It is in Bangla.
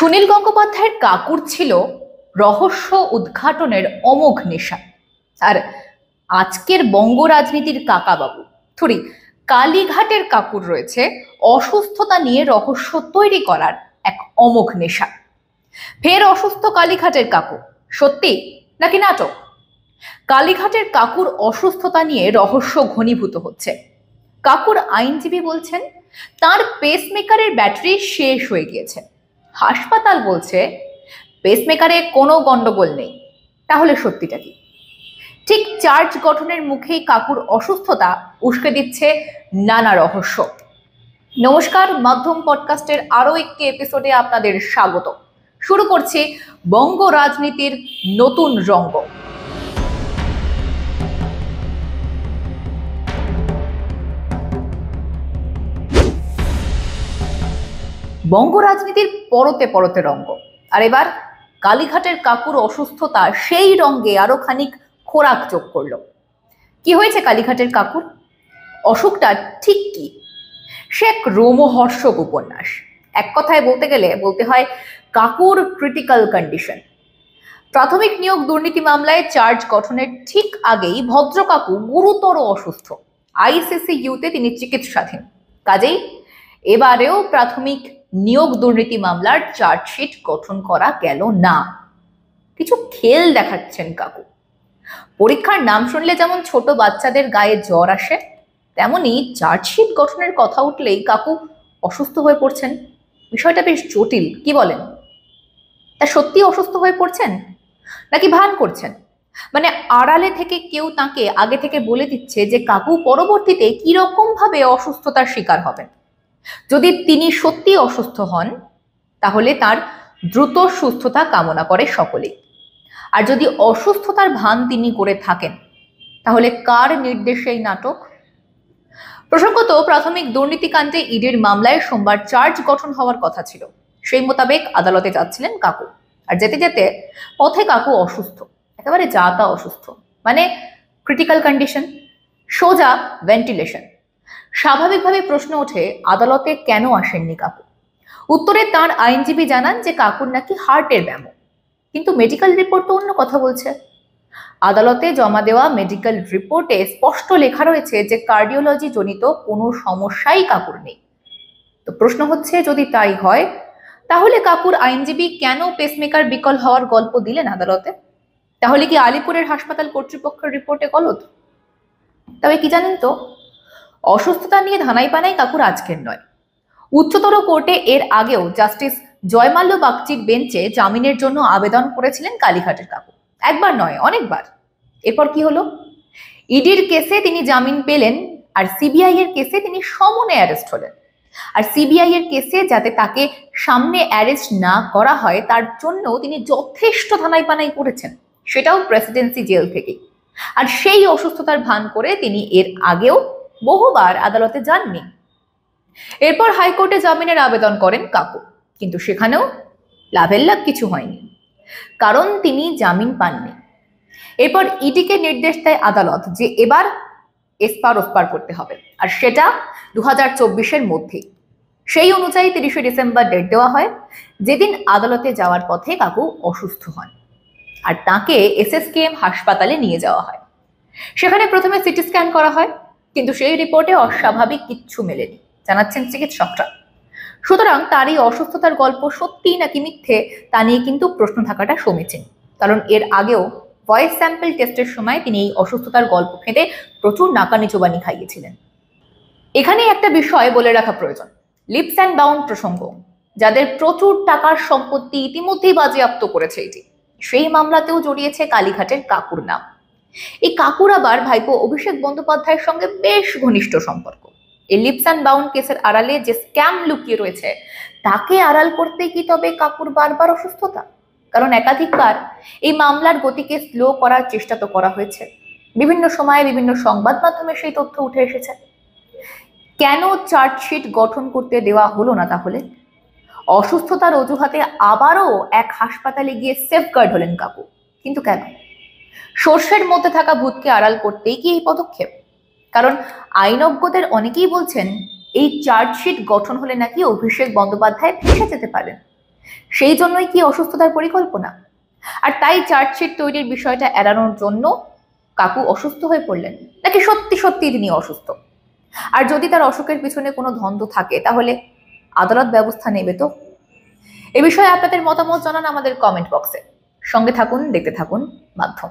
সুনীল গঙ্গোপাধ্যায়ের কাকুর ছিল রহস্য উদ্ঘাটনের অমোঘ নেশা। আর আজকের বঙ্গ রাজনীতির কাকাবাবু থরি কালীঘাটের কাকুর রয়েছে অসুস্থতা নিয়ে রহস্য তৈরি করার এক অমোঘ নেশা। ফের অসুস্থ কালীঘাটের কাকু, সত্যি নাকি নাটক? কালীঘাটের কাকুর অসুস্থতা নিয়ে রহস্য ঘনীভূত হচ্ছে। কাকুর আইনজীবী বলছেন তার পেসমেকারের ব্যাটারি শেষ হয়ে গিয়েছে। হাসপাতাল বলছে পেসমেকারে কোনো গন্ডগোল নেই। তাহলে সত্যিটা কি? ঠিক চার্জ গঠনের মুখেই কাকুর অসুস্থতা উস্কে দিচ্ছে নানা রহস্য। নমস্কার, মাধ্যম পডকাস্টের আরো একটি এপিসোডে আপনাদের স্বাগত। শুরু করছি বঙ্গ রাজনীতির নতুন রঙ্গ। বঙ্গ রাজনীতির পরতে পরতে রঙ্গ, আর এবার কালীঘাটের কাকুর অসুস্থতা সেই রঙ্গে আরো খানিক খোরাক যোগ করলো। কি হয়েছে কালীঘাটের কাকুর? অসুখটা ঠিক কি? সে এক রোমহর্ষক উপন্যাস। এক কথায় বলতে গেলে বলতে হয় কাকুর ক্রিটিক্যাল কন্ডিশন। প্রাথমিক নিয়োগ দুর্নীতি মামলায় চার্জ গঠনের ঠিক আগেই ভদ্র কাকু গুরুতর অসুস্থ। ICCU-তে তিনি চিকিৎসাধীন। কাজেই এবারেও প্রাথমিক নিয়োগ দুর্নীতি মামলার চার্জশিট গঠন করা গেল না। কিছু খেল দেখাচ্ছেন কাকু। পরীক্ষার নাম শুনলে যেমন ছোট বাচ্চাদের গায়ে জ্বর আসে, তেমনি চার্জশিট গঠনের কথা উঠলেই কাকু অসুস্থ হয়ে পড়ছেন। বিষয়টা বেশ জটিল, কি বলেন? তা সত্যি অসুস্থ হয়ে পড়ছেন নাকি ভান করছেন? মানে আড়ালে থেকে কেউ তাকে আগে থেকে বলে দিচ্ছে যে কাকু পরবর্তীতে কিরকম ভাবে অসুস্থতার শিকার হবেন। যদি তিনি সত্যি অসুস্থ হন তাহলে তার দ্রুত সুস্থতা কামনা করে সকলেই। আর যদি অসুস্থতার ভান তিনি করে থাকেন তাহলে কার নির্দেশে এই নাটক? প্রসঙ্গত, প্রাথমিক দুর্নীতিকাণ্ডে ইডির মামলায় সোমবার চার্জ গঠন হওয়ার কথা ছিল। সেই মোতাবেক আদালতে যাচ্ছিলেন কাকু। আর যেতে যেতে পথে কাকু অসুস্থ, একেবারে যা তা অসুস্থ, মানে ক্রিটিক্যাল কন্ডিশন, সোজা ভেন্টিলেশন। স্বাভাবিকভাবে প্রশ্ন ওঠে আদালতে কেন আসেননি কাকু। উত্তরে তার আইনজীবী জানান যে কাকুর নাকি হার্টের ব্যামো, কিন্তু মেডিকেল রিপোর্ট তো অন্য কথা বলছে। আদালতে জমা দেওয়া মেডিকেল রিপোর্টে স্পষ্ট লেখা রয়েছে যে কার্ডিওলজি জনিত কোনো সমস্যাই কাকুর নেই। তো প্রশ্ন হচ্ছে, যদি তাই হয় তাহলে কাকুর আইনজীবী কেন পেসমেকার বিকল হওয়ার গল্প দিলেন আদালতে? তাহলে কি আলিপুরের হাসপাতাল কর্তৃপক্ষের রিপোর্টে গলদ? তবে কি জানেন তো, অসুস্থতা নিয়ে ধানাই পানাই কাকুর আজকের নয়। উচ্চতর কোর্টে এর আগেও জাস্টিস জয়মাল্য বাগচির বেঞ্চে জামিনের জন্য আবেদন করেছিলেন কালীঘাটের কাকু। একবার নয়, অনেকবার। এরপর কি হলো? ইডির কেসে তিনি জামিন পেলেন, আর সিবিআই এর কেসে তিনি সমনে অ্যারেস্ট হলেন। আর সিবিআই এর কেসে যাতে তাকে সামনে অ্যারেস্ট না করা হয় তার জন্য তিনি যথেষ্ট ধানাই পানাই করেছেন, সেটাও প্রেসিডেন্সি জেল থেকে। আর সেই অসুস্থতার ভান করে তিনি এর আগেও বহুবার আদালতে যাননি। এরপর হাইকোর্টে জামিনের আবেদন করেন কাকু, কিন্তু সেখানেও লাভের লাভ কিছু হয়নি, কারণ তিনি জামিন পাননি। এরপর ইডিকে নির্দেশ দেয় আদালত যে এবার এসপার ওসপার করতে হবে, আর সেটা 2024-এর মধ্যেই। সেই অনুযায়ী 30শে ডিসেম্বর ডেট দেওয়া হয়, যেদিন আদালতে যাওয়ার পথে কাকু অসুস্থ হন আর তাকে SSKM হাসপাতালে নিয়ে যাওয়া হয়। সেখানে প্রথমে সিটি স্ক্যান করা হয়, কিন্তু সেই রিপোর্টে অস্বাভাবিক কিচ্ছু মেলেনি, জানাচ্ছেন চিকিৎসকরা। সুতরাং তার এই অসুস্থতার গল্প সত্যি নাকি মিথ্যে তা নিয়ে কিন্তু প্রশ্ন থাকাটা সমীচীন, কারণ এর আগেও ভয়েস স্যাম্পল টেস্টের সময় তিনি এই অসুস্থতার গল্প ফেঁদে প্রচুর নাকানি চোবানি খাইয়েছিলেন। এখানে একটা বিষয় বলে রাখা প্রয়োজন, লিপস অ্যান্ড বাউন্ড প্রসঙ্গ, যাদের প্রচুর টাকার সম্পত্তি ইতিমধ্যেই বাজেয়াপ্ত করেছে এটি, সেই মামলাতেও জড়িয়েছে কালীঘাটের কাকুর নাম। এই কাকুর আবার ভাইপো অভিষেক বন্দ্যোপাধ্যায়ের সঙ্গে বেশ ঘনিষ্ঠ সম্পর্ক। এই লিপস অ্যান্ড বাউন্ড কেসের আড়ালে যে স্ক্যাম লুকিয়ে রয়েছে তাকে আড়াল করতে কি তবে কাকুর বারবার অসুস্থতা? কারণ একাধিকবার এই মামলার গতিকে স্লো করার চেষ্টা তো করা হয়েছে, বিভিন্ন সময়ে বিভিন্ন সংবাদ মাধ্যমে সেই তথ্য উঠে এসেছে। কেন চার্জশিট গঠন করতে দেওয়া হলো না তাহলে? অসুস্থতার অজুহাতে আবারও এক হাসপাতালে গিয়ে সেফগার্ড হলেন কাকু, কিন্তু কেন? সর্ষের মধ্যে থাকা ভূতকে আড়াল করতেই কি এই পদক্ষেপ? কারণ আইনজ্ঞদের অনেকেই বলছেন এই চার্জশিট গঠন হলে নাকি অভিষেক বন্দ্যোপাধ্যায় ফেঁসে যেতে পারেন। সেই জন্যই কি অসুস্থতার পরিকল্পনা? আর তাই চার্জশিট তৈরির বিষয়টা এড়ানোর জন্য কাকু অসুস্থ হয়ে পড়লেন, নাকি সত্যি সত্যি তিনি অসুস্থ? আর যদি তার অসুখের পিছনে কোনো ধন্দ থাকে তাহলে আদালত ব্যবস্থা নেবে তো? এ বিষয়ে আপনাদের মতামত জানান আমাদের কমেন্ট বক্সে। সঙ্গে থাকুন, দেখতে থাকুন মাধ্যম।